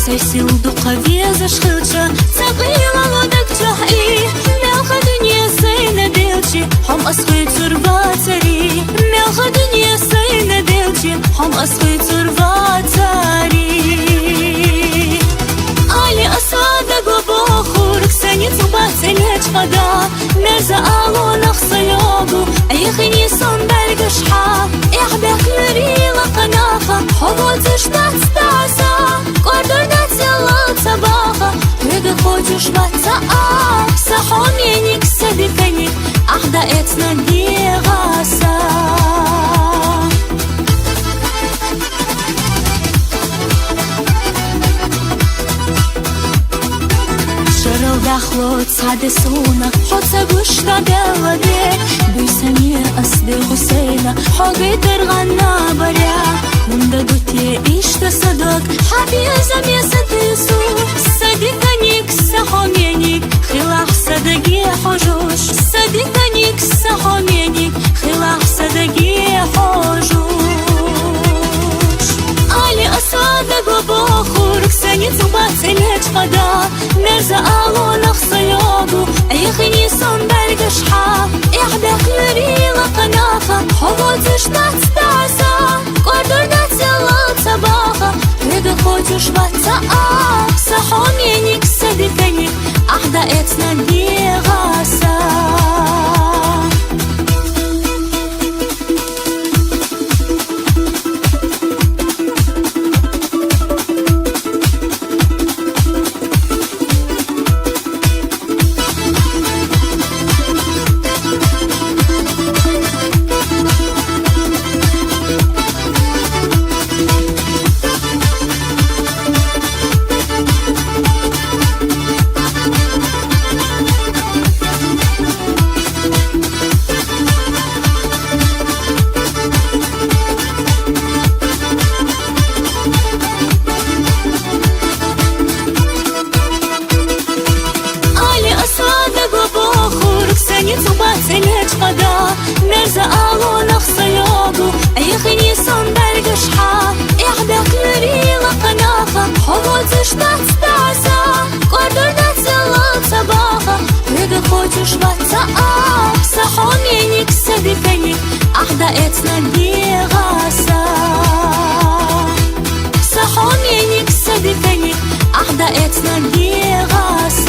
سيسيل دقة زشخلشة تقيلة ودك جحي ملخ دنيا سينا ديلشي حم أسخي ترباتري ملخ دنيا سينا ديلشي حم أسخي ترباتري علي أسعدك وبخورك سني تباتلك قدا مرزا ألو نخص يوغو أيخيني صندلك شحا إحبك لريلا قناخة حبوتش تستعسى قردر داتيلا تباخة ريق خوجوش بطاقة سحوم ينيك سدفنيك أحدا إتنا ديغاسا داخلو تصادسونا حوت قشطة دلدي بيساني أصدي غسينا حقي ترغنا بريا من دادوتي إيش تصدق حبي زمي ستيسو صديقانيك سحومينيك خلاح صدقي حجوش صديقانيك سحومينيك خلاح صدقي حجوش علي أصادق وبخورك سني تباتلك قدا مرزا ألو نخص يوغو أيخيني صندلك شحا إحبك لريلا قناخة حبوتش تستعسى قردر داتيلا تباخة ريق خوجوش بطاقة سحوم ينيك سدفنيك أحدا إتنا ديغاسا تباتلك قدا مرزا ألو نخص يوغو أيخيني صندلك شحا إحبك لريلا قناخة حبوتش تستعسى قردر داتيلا تباخة ريق خوجوش بطاقة سحوم ينيك سدفنيك أحدا إتنا ديغاسا سحوم ينيك سدفنيك أحدا إتنا ديغاسا